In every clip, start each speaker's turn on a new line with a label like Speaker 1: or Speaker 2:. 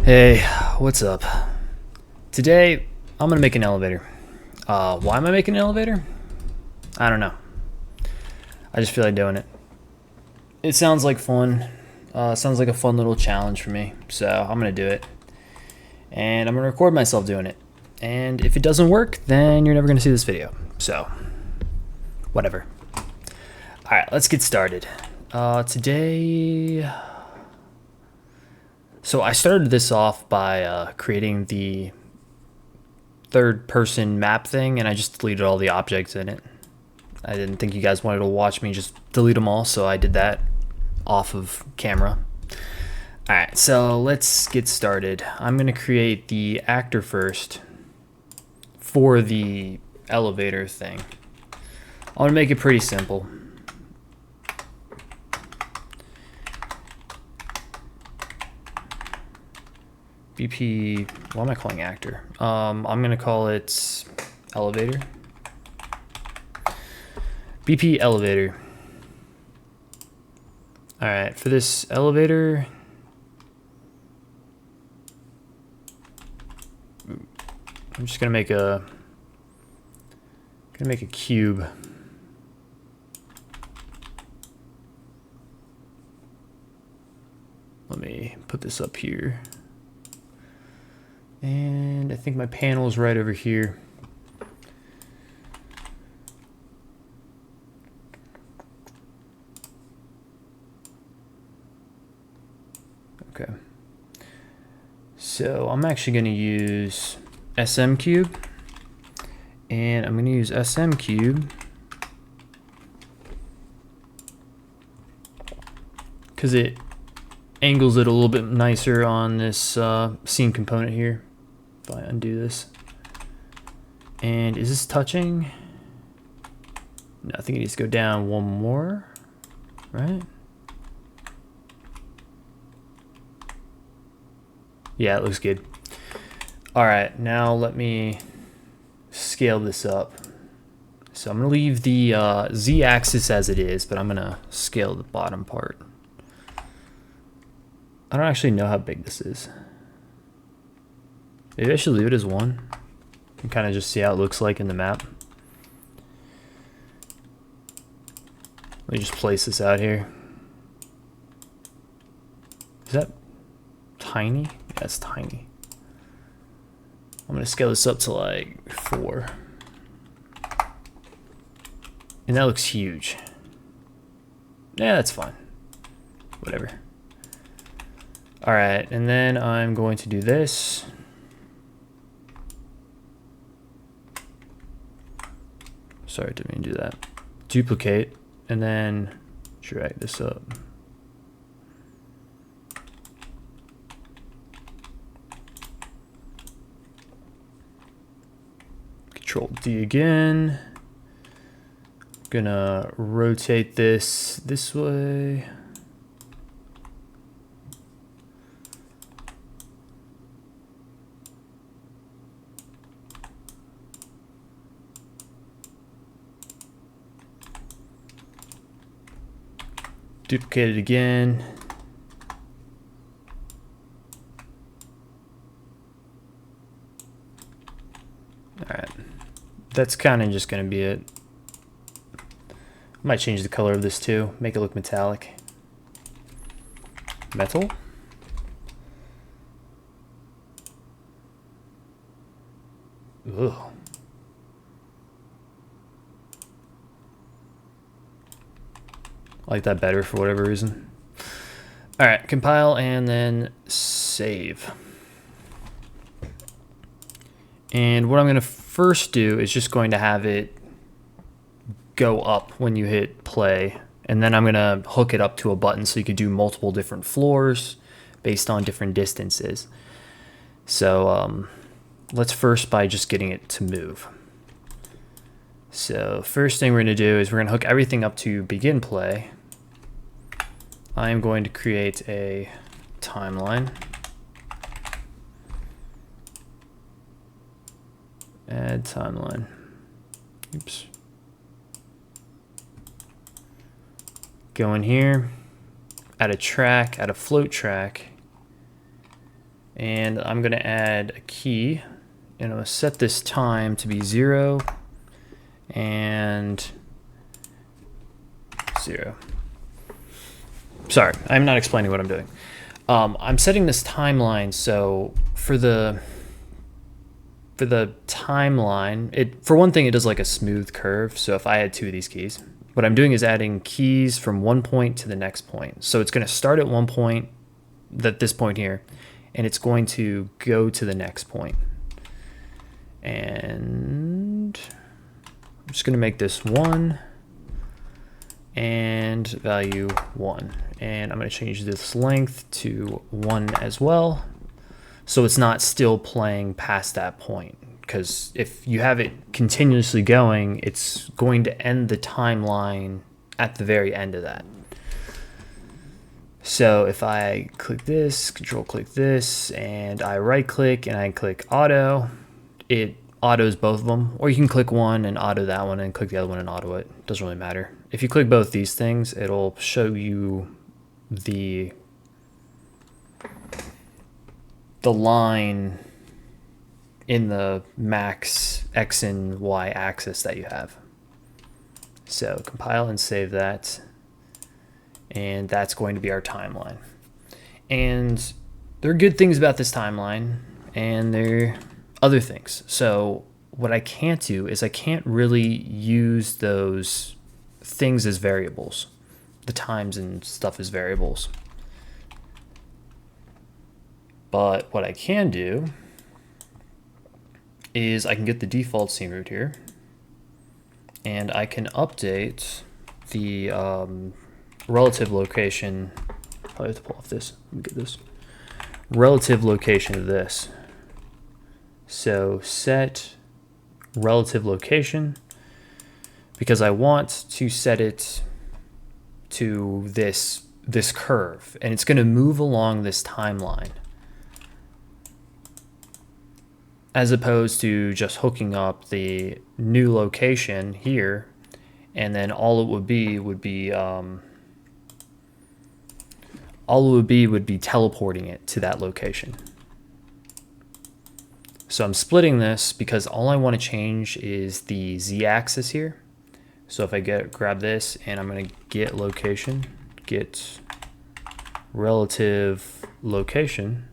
Speaker 1: Hey, what's up? Today, I'm gonna make an elevator. Why am I making an elevator? I don't know. I just feel like doing it. It sounds like fun. Sounds like a fun little challenge for me. So I'm gonna do it. And I'm gonna record myself doing it. And if it doesn't work, then you're never gonna see this video. So, whatever. Alright, let's get started. Today... So I started this off by creating the third-person map thing, and I just deleted all the objects in it. I didn't think you guys wanted to watch me just delete them all, so I did that off of camera. Alright, so let's get started. I'm going to create the actor first for the elevator thing. I'm going to make it pretty simple. BP, what am I calling actor? I'm gonna call it elevator. BP elevator. All right, for this elevator, I'm just gonna make a cube. Let me put this up here. And I think my panel is right over here. Okay. So I'm actually going to use SM cube. And I'm going to use SM cube because it angles it a little bit nicer on this scene component here. If I undo this. And is this touching? No, I think it needs to go down one more, right? Yeah, it looks good. All right, now let me scale this up. So I'm gonna leave the Z-axis as it is, but I'm gonna scale the bottom part. I don't actually know how big this is. Maybe I should leave it as 1 and kind of just see how it looks like in the map. Let me just place this out here. Is that tiny? Yeah, that's tiny. I'm going to scale this up to like 4. And that looks huge. Yeah, that's fine. Whatever. Alright, and then I'm going to do this. Sorry, didn't mean to do that. Duplicate, and then drag this up. Control D again. Gonna rotate this way. Duplicate it again. Alright, that's kind of just going to be it. Might change the color of this too, make it look metallic. Metal. Ugh. I like that better for whatever reason. All right, compile and then save. And what I'm going to first do is just going to have it go up when you hit play. And then I'm going to hook it up to a button so you could do multiple different floors based on different distances. So let's first by just getting it to move. So first thing we're going to do is we're going to hook everything up to begin play. I'm going to create a timeline. Add timeline. Oops. Go in here, add a track, add a float track, And I'm going to add a key, and I'm going to set this time to be 0 and 0. Sorry, I'm not explaining what I'm doing. I'm setting this timeline, so for the timeline, for one thing, it does like a smooth curve. So if I had 2 of these keys, what I'm doing is adding keys from one point to the next point. So it's going to start at one point, this point here, and it's going to go to the next point. And I'm just going to make this 1 and value 1. And I'm going to change this length to 1 as well, so it's not still playing past that point. Because if you have it continuously going, it's going to end the timeline at the very end of that. So if I click this, control click this, and I right click and I click auto, it autos both of them. Or you can click one and auto that one and click the other one and auto it. Doesn't really matter. If you click both these things, it'll show you the line in the max X and Y axis that you have. So compile and save that. And that's going to be our timeline. And there are good things about this timeline, and there are other things. So what I can't do is I can't really use those things as variables, the times and stuff as variables. But what I can do is I can get the default scene root here, and I can update the relative location. I have to pull off this. Let me get this. Relative location of this. So set relative location, because I want to set it to this curve, and it's going to move along this timeline, as opposed to just hooking up the new location here, and then all it would be would be teleporting it to that location. So I'm splitting this because all I want to change is the z-axis here. So if I grab this and I'm going to get location, get relative location,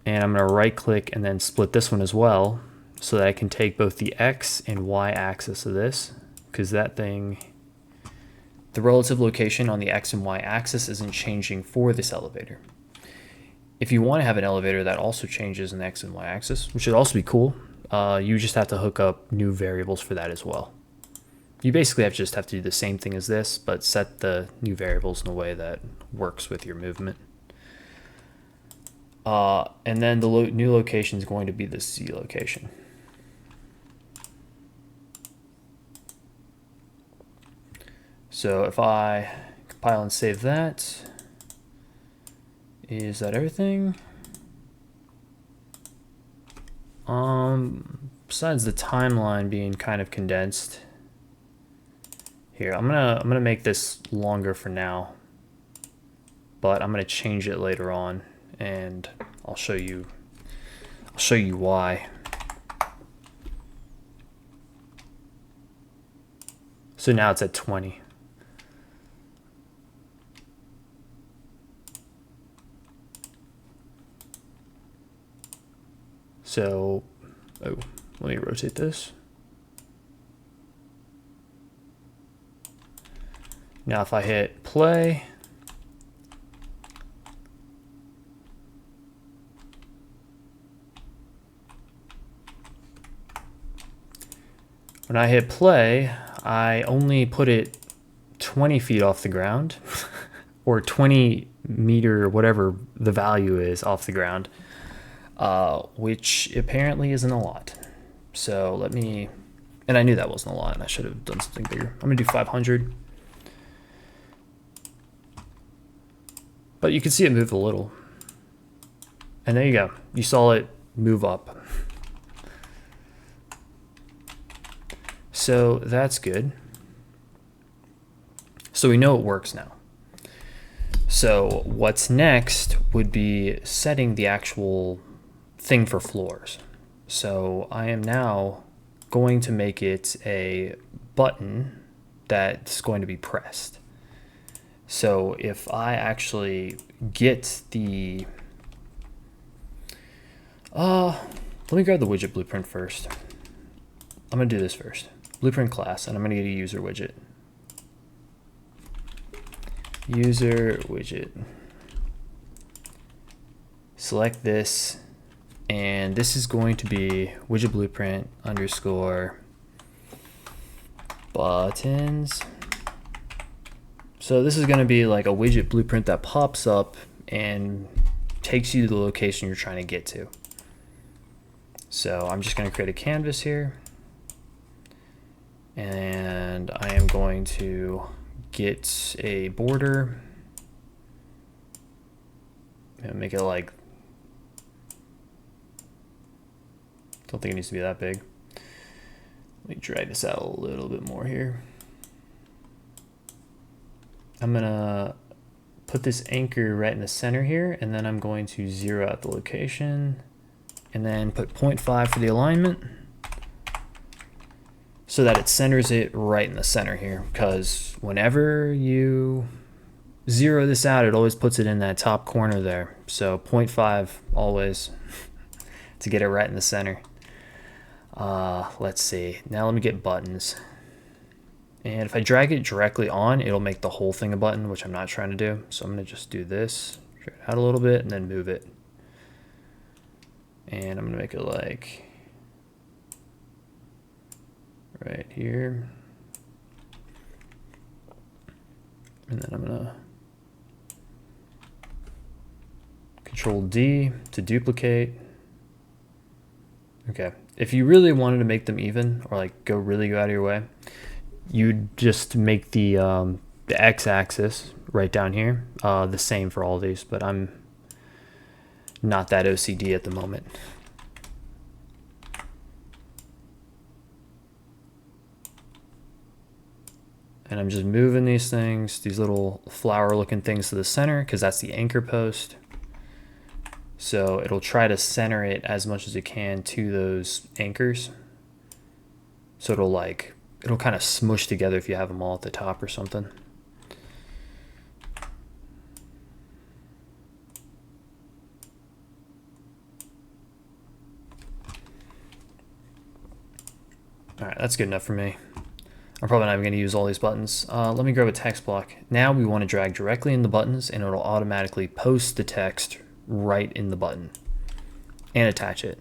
Speaker 1: and I'm going to right click and then split this one as well, so that I can take both the X and Y axis of this, because that thing, the relative location on the X and Y axis isn't changing for this elevator. If you want to have an elevator that also changes in the X and Y axis, which should also be cool, you just have to hook up new variables for that as well. You basically just have to do the same thing as this, but set the new variables in a way that works with your movement. And then the new location is going to be the Z location. So if I compile and save that, is that everything? Besides the timeline being kind of condensed, here I'm gonna make this longer for now, but I'm gonna change it later on, and I'll show you why. So now it's at 20. So, let me rotate this. Now if I hit play, when I hit play, I only put it 20 feet off the ground, or 20 meter, whatever the value is, off the ground. Which apparently isn't a lot. So let me, and I knew that wasn't a lot, and I should have done something bigger. I'm gonna do 500. But you can see it move a little. And there you go. You saw it move up. So that's good. So we know it works now. So what's next would be setting the actual thing for floors. So I am now going to make it a button that's going to be pressed. So if I actually get the, let me grab the widget blueprint first. I'm gonna do this first. Blueprint class, and I'm gonna get a user widget. User widget. Select this, and this is going to be widget blueprint underscore buttons. So this is going to be like a widget blueprint that pops up and takes you to the location you're trying to get to. So I'm just going to create a canvas here, and I am going to get a border and make it like, don't think it needs to be that big. Let me drag this out a little bit more here. I'm gonna put this anchor right in the center here, and then I'm going to zero out the location and then put 0.5 for the alignment so that it centers it right in the center here, because whenever you zero this out, it always puts it in that top corner there. So 0.5 always to get it right in the center. Let's see. Now let me get buttons. And if I drag it directly on, it'll make the whole thing a button, which I'm not trying to do. So I'm going to just do this, drag it out a little bit, and then move it. And I'm going to make it like right here. And then I'm going to Control D to duplicate. Okay. If you really wanted to make them even, or like go out of your way, you'd just make the x-axis right down here the same for all these, but I'm not that OCD at the moment. And I'm just moving these things, these little flower looking things to the center, because that's the anchor post. So it'll try to center it as much as it can to those anchors. So it'll kind of smush together if you have them all at the top or something. All right, that's good enough for me. I'm probably not even going to use all these buttons. Let me grab a text block. Now we want to drag directly in the buttons, and it'll automatically post the text right in the button and attach it.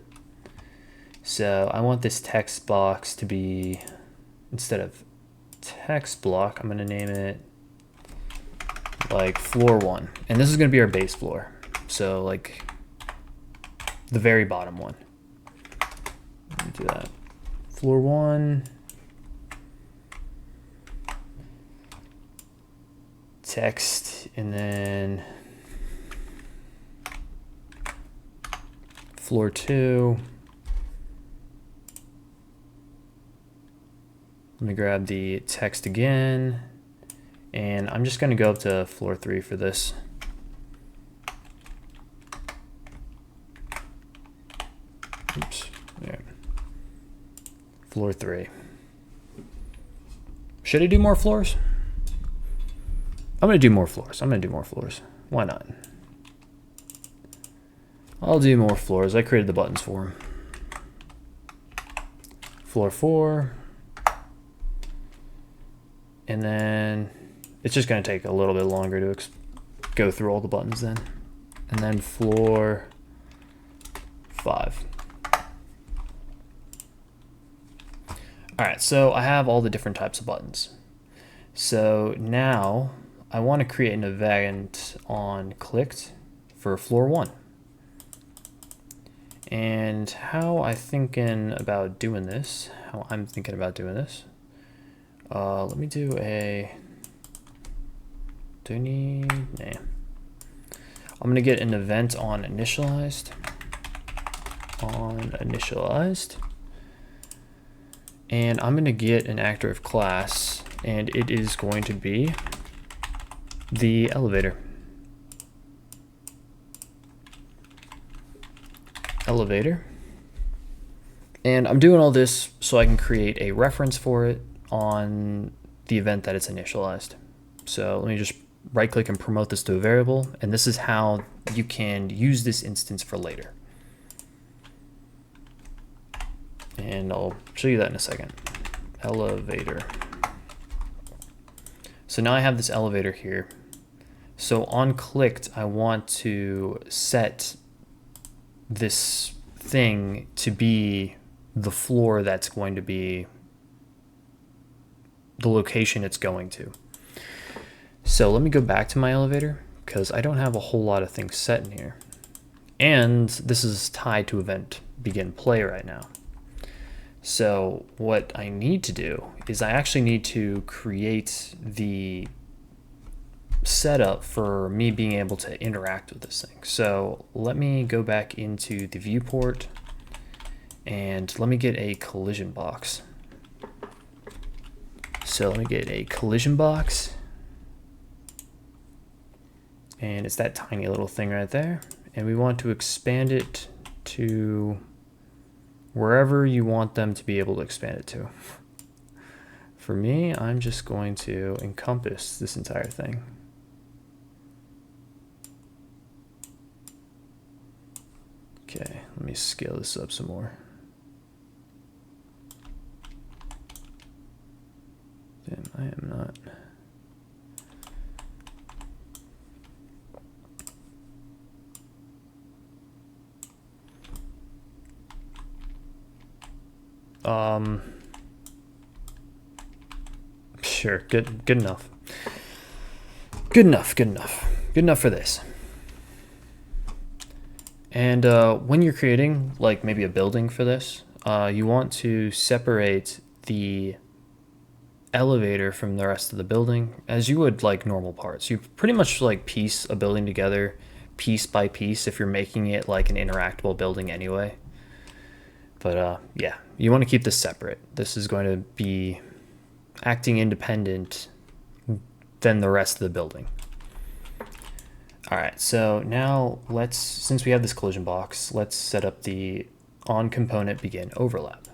Speaker 1: So I want this text box to be, instead of text block, I'm going to name it like floor 1. And this is going to be our base floor. So like the very bottom one. Let me do that. Floor 1. Text, and then floor 2. Let me grab the text again, and I'm just going to go up to floor 3 for this. Oops, there. Floor 3. Should I do more floors? I'm going to do more floors. Why not? I'll do more floors. I created the buttons for them. Floor 4. And then it's just going to take a little bit longer to go through all the buttons then. And then floor 5. All right, so I have all the different types of buttons. So now I want to create an event on clicked for floor 1. And how I'm thinking about doing this, let me do a, I'm going to get an event on initialized, and I'm going to get an active class, and it is going to be the elevator. elevator. And I'm doing all this so I can create a reference for it on the event that it's initialized. So let me just right click and promote this to a variable. And this is how you can use this instance for later. And I'll show you that in a second. Elevator. So now I have this elevator here. So on clicked, I want to set this thing to be the floor that's going to be the location it's going to. So let me go back to my elevator because I don't have a whole lot of things set in here. And this is tied to event begin play right now. So what I need to do is I actually need to create the setup for me being able to interact with this thing. So let me go back into the viewport and let me get a collision box. So let me get a collision box, and it's that tiny little thing right there. And we want to expand it to wherever you want them to be able to expand it to. For me, I'm just going to encompass this entire thing. Okay, let me scale this up some more. Damn, I am not. Sure, good enough. Good enough for this. And when you're creating like maybe a building for this, you want to separate the elevator from the rest of the building as you would like normal parts. You pretty much like piece a building together piece by piece if you're making it like an interactable building anyway. But yeah, you want to keep this separate. This is going to be acting independent than the rest of the building. All right, so now since we have this collision box, let's set up the on component begin overlap.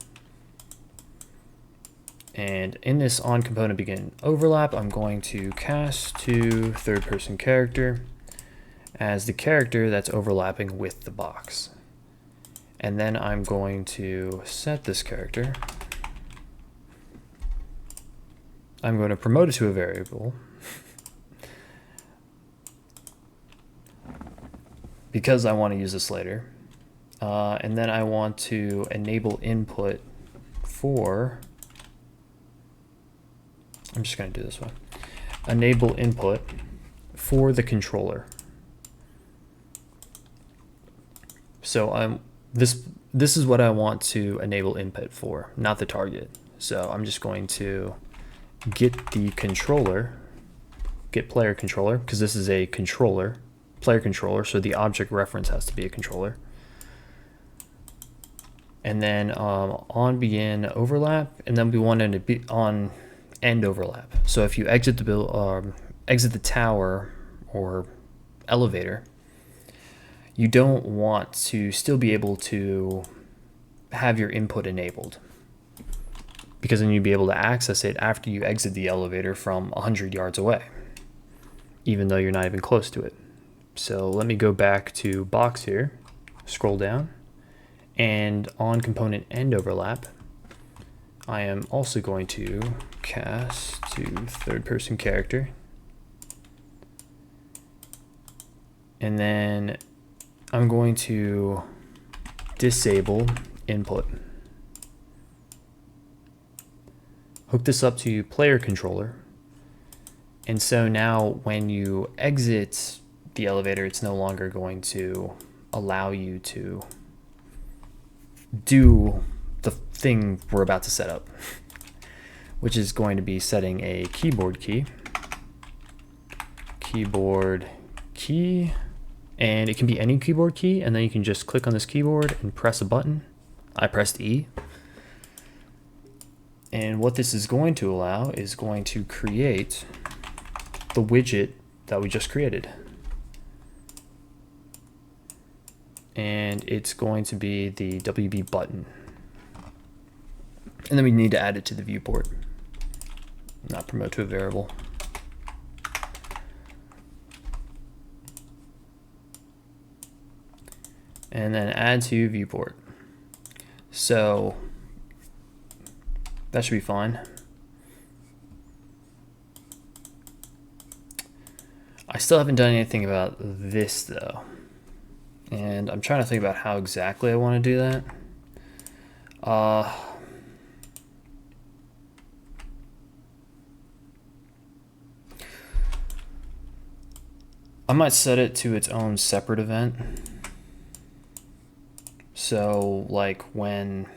Speaker 1: And in this on component begin overlap, I'm going to cast to third person character as the character that's overlapping with the box. And then I'm going to set this character. I'm going to promote it to a variable because I want to use this later. And then I want to enable input for, I'm just going to do this one, enable input for the controller. So this is what I want to enable input for, not the target. So I'm just going to get the controller, get player controller, because this is a controller, player controller, so the object reference has to be a controller. And then on begin overlap, and then we want it to be on end overlap. So if you exit the tower or elevator, you don't want to still be able to have your input enabled, because then you'd be able to access it after you exit the elevator from 100 yards away, even though you're not even close to it. So let me go back to box here, scroll down, and on component end overlap, I am also going to cast to third person character. And then I'm going to disable input. Hook this up to player controller. And so now when you exit the elevator, it's no longer going to allow you to do the thing we're about to set up, which is going to be setting a keyboard key, and it can be any keyboard key, and then you can just click on this keyboard and press a button. I pressed E. And what this is going to allow is going to create the widget that we just created. and it's going to be the WB button. And then we need to add it to the viewport, not promote to a variable. And then add to viewport. So that should be fine. I still haven't done anything about this though. And I'm trying to think about how exactly I want to do that. I might set it to its own separate event. So like when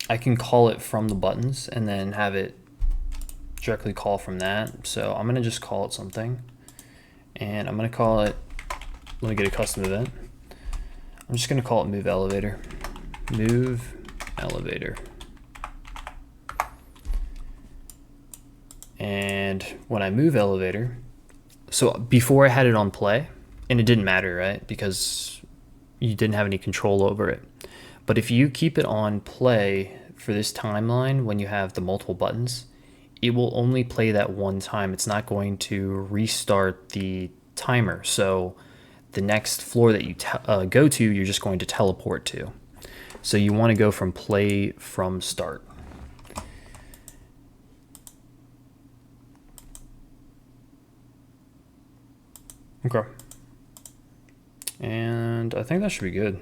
Speaker 1: I can call it from the buttons and then have it directly call from that. So I'm going to just call it something, and I'm going to call it, let me get a custom event. I'm just going to call it move elevator. Move elevator. And when I move elevator, so before I had it on play, and it didn't matter, right? Because you didn't have any control over it. But if you keep it on play for this timeline, when you have the multiple buttons, it will only play that one time. It's not going to restart the timer. So the next floor that you go to, you're just going to teleport to. So you want to go from play from start. Okay. And I think that should be good.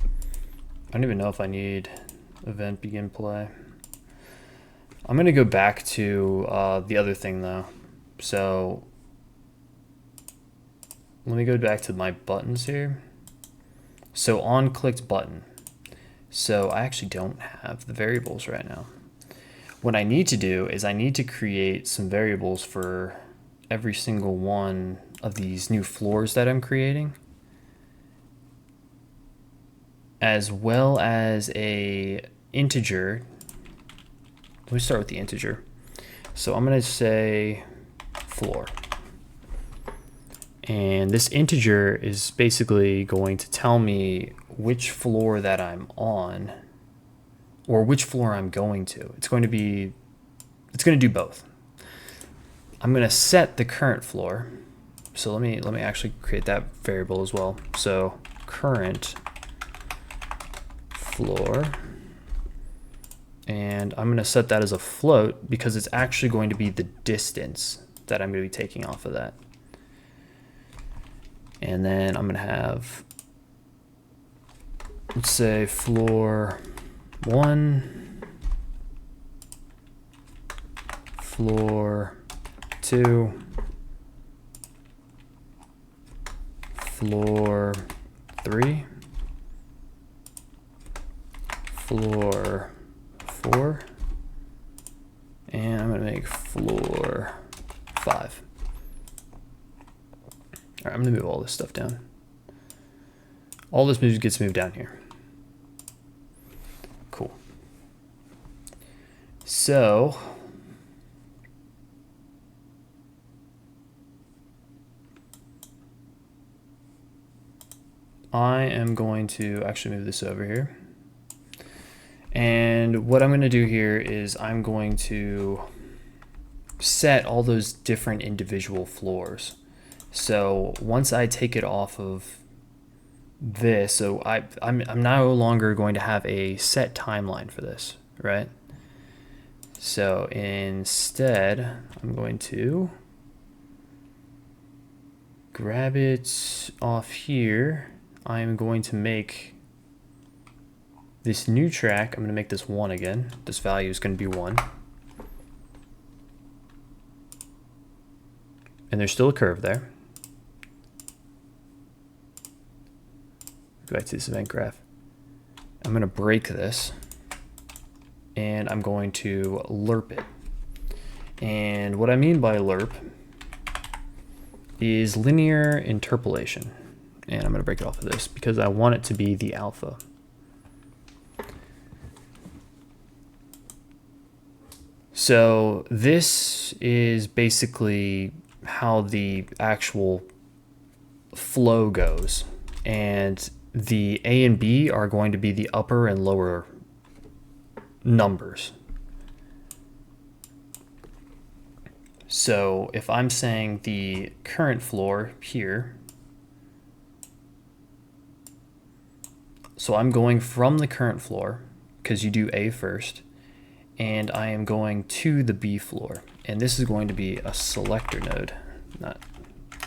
Speaker 1: I don't even know if I need event begin play. I'm going to go back to the other thing though. So let me go back to my buttons here. So on clicked button. So I actually don't have the variables right now. What I need to do is I need to create some variables for every single one of these new floors that I'm creating, as well as a integer. Let me start with the integer. So I'm going to say floor. And this integer is basically going to tell me which floor that I'm on, or which floor I'm going to. It's going to do both. I'm going to set the current floor. So let me actually create that variable as well. So current floor, and I'm going to set that as a float because it's actually going to be the distance that I'm going to be taking off of that. And then I'm going to have, let's say floor 1, floor 2, floor 3, floor 4, and I'm going to make floor 5. All right, I'm going to move all this stuff down. All this gets moved down here. Cool. So I am going to actually move this over here. And what I'm going to do here is I'm going to set all those different individual floors. So once I take it off of this, so I'm no longer going to have a set timeline for this, right? So instead, I'm going to grab it off here. I'm going to make this new track, I'm going to make this 1 again. This value is going to be 1. And there's still a curve there. Go back to this event graph. I'm going to break this, and I'm going to lerp it. And what I mean by lerp is linear interpolation. And I'm going to break it off of this because I want it to be the alpha. So this is basically how the actual flow goes, and the A and B are going to be the upper and lower numbers. So if I'm saying the current floor here, so I'm going from the current floor, because you do A first, and I am going to the B floor. And this is going to be a selector node, not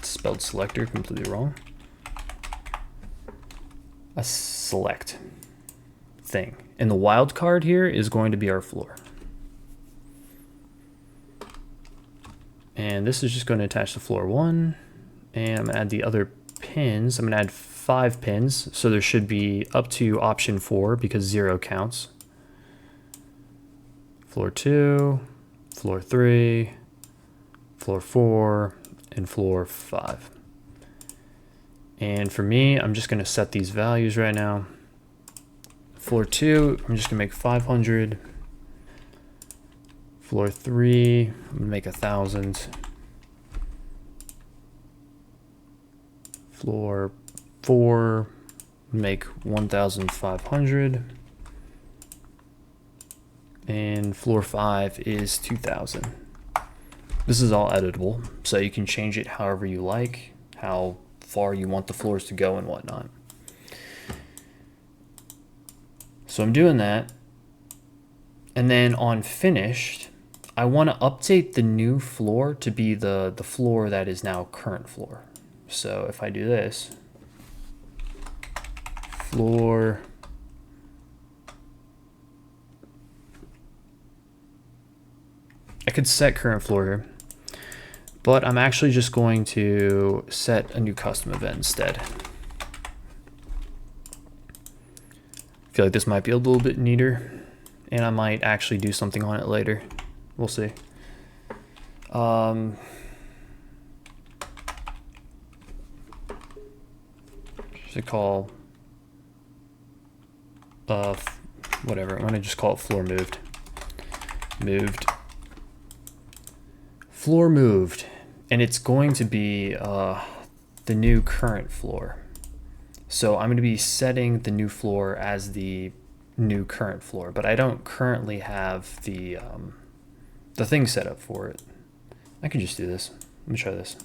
Speaker 1: spelled selector, completely wrong. A select thing. And the wildcard here is going to be our floor. And this is just going to attach to floor 1. And I'm going to add the other pins. I'm going to add 5 pins. So there should be up to option 4 because 0 counts. Floor 2, floor 3, floor 4, and floor 5. And for me, I'm just going to set these values right now. Floor 2, I'm just going to make 500. Floor 3, I'm going to make 1,000. Floor 4, make 1,500. And floor 5 is 2,000. This is all editable, so you can change it however you like, how far you want the floors to go and whatnot. So I'm doing that. And then on finished, I want to update the new floor to be the floor that is now current floor. So if I do this, floor I could set current floor here, but I'm actually just going to set a new custom event instead. I feel like this might be a little bit neater, and I might actually do something on it later. We'll see. Should call whatever. I'm gonna just call it floor moved. Floor moved, and it's going to be the new current floor. So I'm going to be setting the new floor as the new current floor, but I don't currently have the thing set up for it. I can just do this. Let me try this.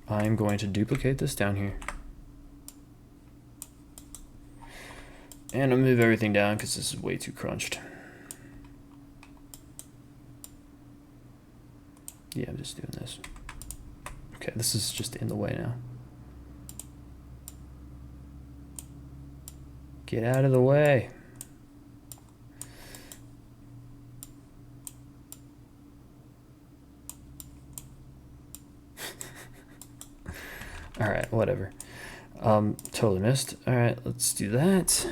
Speaker 1: I'm going to duplicate this down here. And I'll move everything down because this is way too crunched. Yeah, I'm just doing this. Okay, this is just in the way now. Get out of the way. All right, whatever. Totally missed. All right, let's do that.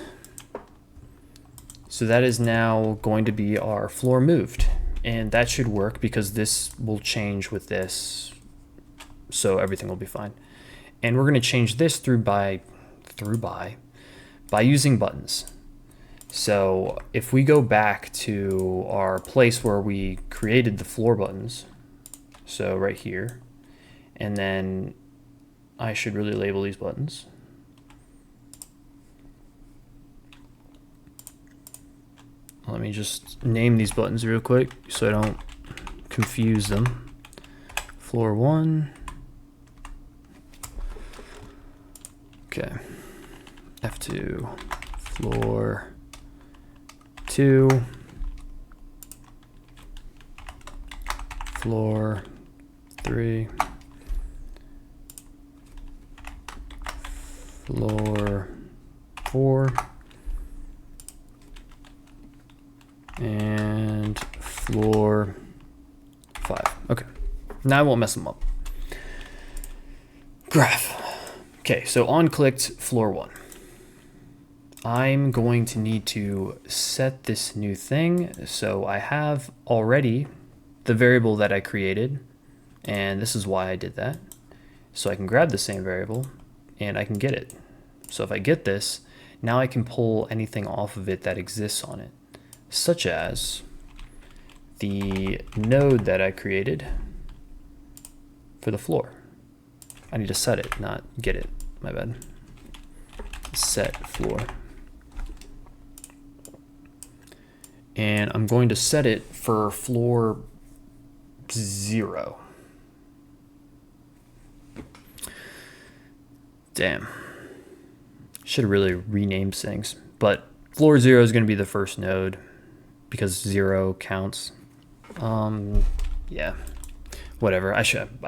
Speaker 1: So that is now going to be our floor moved, and that should work because this will change with this, so everything will be fine. And we're going to change this by using buttons. So if we go back to our place where we created the floor buttons, so right here, and then I should really label these buttons. Let me just name these buttons real quick so I don't confuse them. Floor 1. Okay. F2. Floor 2. Floor 3. Floor 4. And floor 5. Okay, now I won't mess them up. Graph. Okay, so on clicked floor 1. I'm going to need to set this new thing. So I have already the variable that I created, and this is why I did that. So I can grab the same variable and I can get it. So if I get this, now I can pull anything off of it that exists on it, such as the node that I created for the floor. I need to set it, not get it. My bad. Set floor. And I'm going to set it for floor 0. Damn. Should have really renamed things. But floor 0 is going to be the first node because 0 counts. Yeah. Whatever. I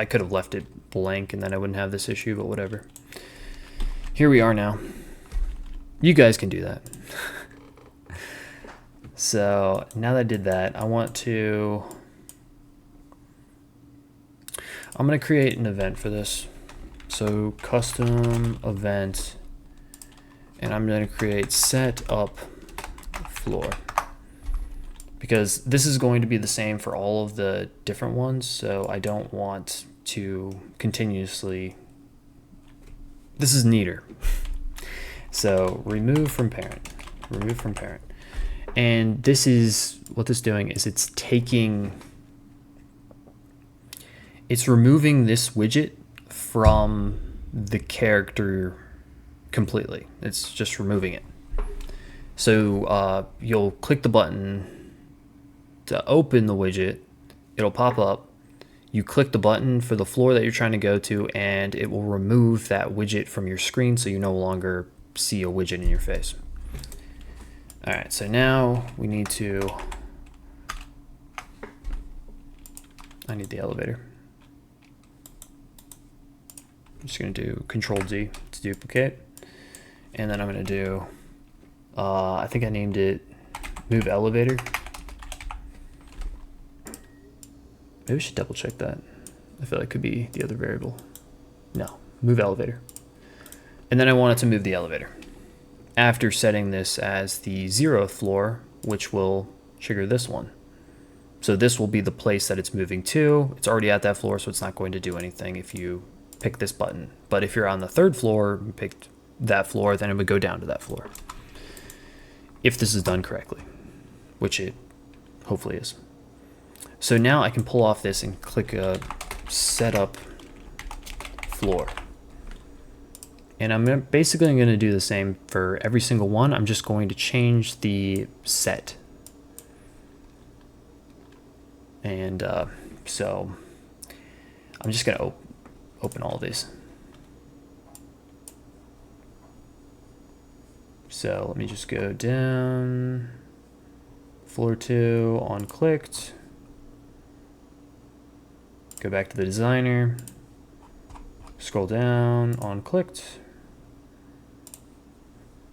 Speaker 1: could have left it blank and then I wouldn't have this issue, but whatever. Here we are now. You guys can do that. So now that I did that, I'm going to create an event for this. So custom event, and I'm going to create set up floor, because this is going to be the same for all of the different ones. So I don't want to continuously, this is neater. So remove from parent, remove from parent. And this is, what this is doing is it's removing this widget from the character completely. It's just removing it. So you'll click the button to open the widget, it'll pop up. You click the button for the floor that you're trying to go to, and it will remove that widget from your screen so you no longer see a widget in your face. All right, so now we need to, I need the elevator. I'm just gonna do Control D to duplicate. And then I'm gonna do, I think I named it move elevator. Maybe we should double check that. I feel like it could be the other variable. No, move elevator. And then I want it to move the elevator. After setting this as the 0th floor, which will trigger this one. So this will be the place that it's moving to. It's already at that floor, so it's not going to do anything if you pick this button. But if you're on the 3rd floor and picked that floor, then it would go down to that floor. If this is done correctly, which it hopefully is. So now I can pull off this and click a setup floor. And I'm basically going to do the same for every single one. I'm just going to change the set. And so I'm just going to open all of these. So let me just go down. Floor 2 on clicked. Go back to the designer. Scroll down on clicked.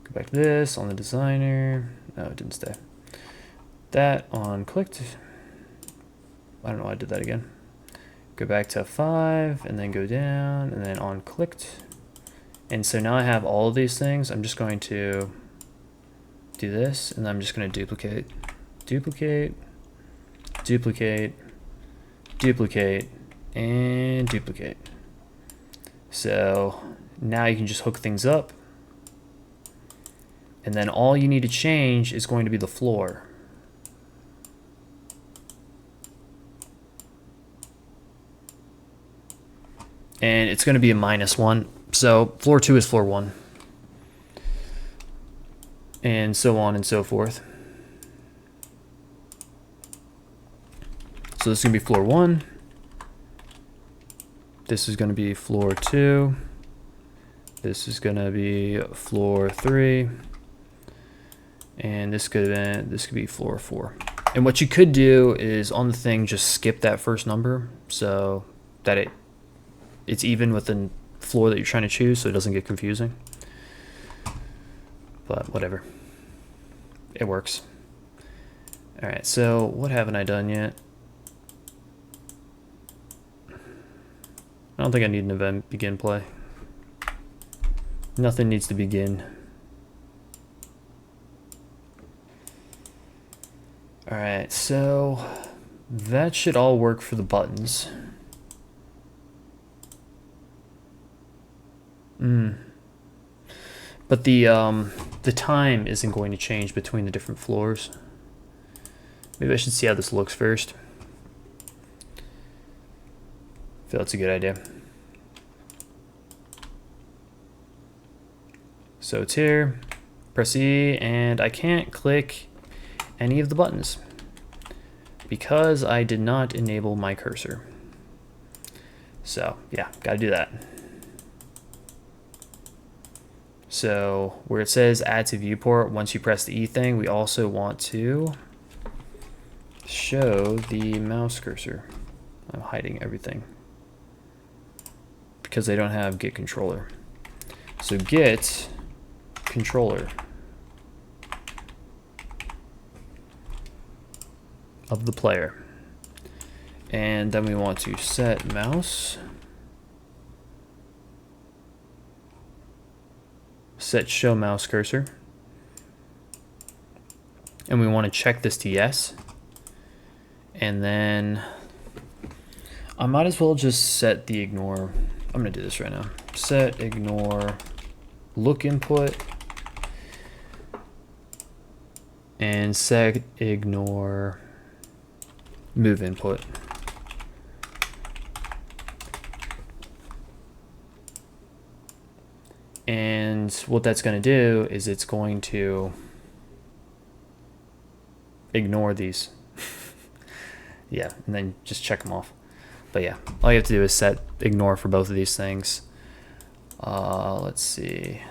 Speaker 1: Go back to this on the designer. No, it didn't stay. That on clicked. I don't know why I did that again. Go back to 5 and then go down and then on clicked. And so now I have all of these things. I'm just going to do this and I'm just going to duplicate, duplicate, duplicate, duplicate, and duplicate. So now you can just hook things up. And then all you need to change is going to be the floor. And it's going to be a -1. So floor 2 is floor 1. And so on and so forth. So this is going to be floor 1. This is going to be floor 2. This is going to be floor 3. And this could be floor 4. And what you could do is on the thing just skip that first number so that it's even with the floor that you're trying to choose so it doesn't get confusing. But whatever. It works. Alright, so what haven't I done yet? I don't think I need an event begin play. Nothing needs to begin. Alright, so that should all work for the buttons. But the time isn't going to change between the different floors. Maybe I should see how this looks first. I feel that's a good idea. So it's here, press E, and I can't click any of the buttons because I did not enable my cursor. So yeah, gotta do that. So where it says add to viewport, once you press the E thing, we also want to show the mouse cursor. I'm hiding everything because they don't have get controller. So get controller of the player. And then we want to set mouse, set show mouse cursor, and we want to check this to yes. And then I might as well just set the ignore. I'm gonna do this right now. Set ignore look input and set ignore move input. And what that's going to do is it's going to ignore these. Yeah, and then just check them off. But yeah, all you have to do is set ignore for both of these things. Let's see.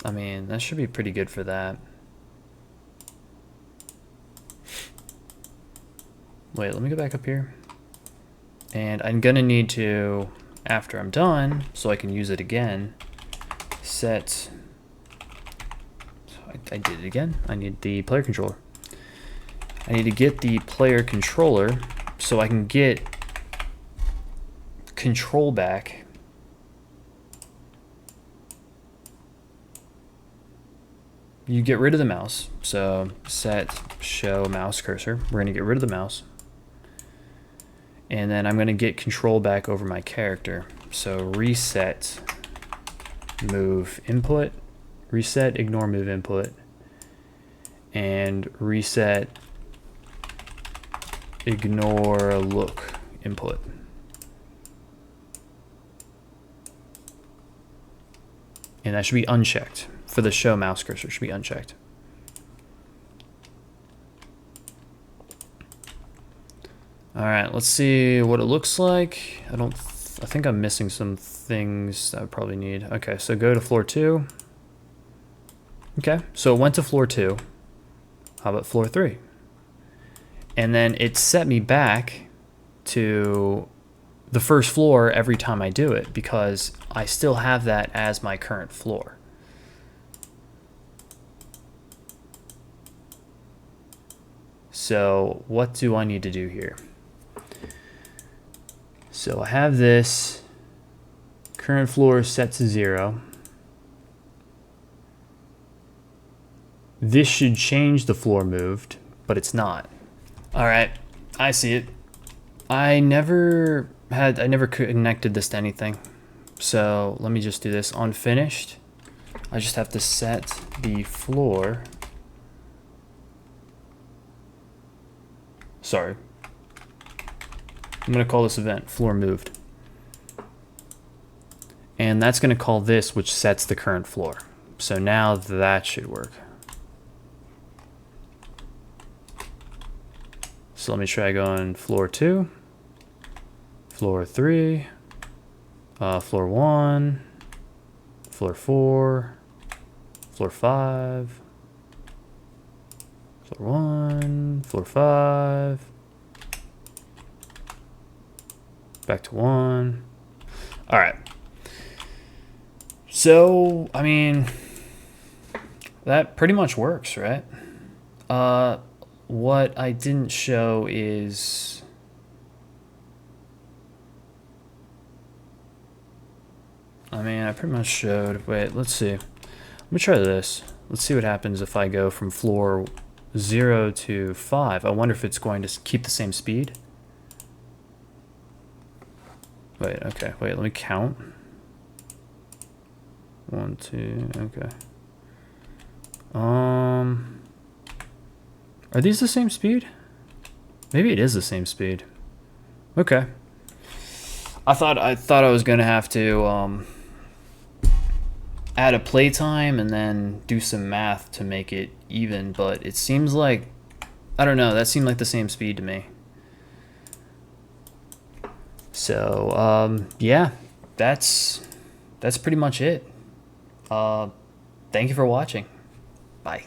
Speaker 1: I mean, that should be pretty good for that. Wait, let me go back up here. And I'm going to need to, after I'm done, so I can use it again, set, I did it again. I need the player controller. I need to get the player controller so I can get control back. You get rid of the mouse. So set show mouse cursor. We're going to get rid of the mouse. And then I'm going to get control back over my character. So reset move input, reset ignore move input, and reset ignore look input. And that should be unchecked. For the show mouse cursor, it should be unchecked. All right, let's see what it looks like. I think I'm missing some things that I would probably need. Okay, so go to floor 2. Okay, so it went to floor 2. How about floor 3? And then it set me back to the first floor every time I do it because I still have that as my current floor. So what do I need to do here? So I have this current floor set to 0. This should change the floor moved, but it's not. All right, I see it. I never connected this to anything. So let me just do this on finished. I just have to set the floor. Sorry. I'm going to call this event floor moved. And that's going to call this, which sets the current floor. So now that should work. So let me try going floor 2, floor 3, floor 1, floor 4, floor 5, floor 1, floor 5, back to 1. All right. So, I mean, that pretty much works, right? What I didn't show is I pretty much showed. Wait, let's see. Let me try this. Let's see what happens if I go from floor 0 to 5. I wonder if it's going to keep the same speed. Wait, okay. Wait, let me count. 1, 2, okay. Are these the same speed? Maybe it is the same speed. Okay. I thought I was gonna have to add a playtime and then do some math to make it even, but it seems like, I don't know, that seemed like the same speed to me. So yeah, that's pretty much it. Thank you for watching. Bye.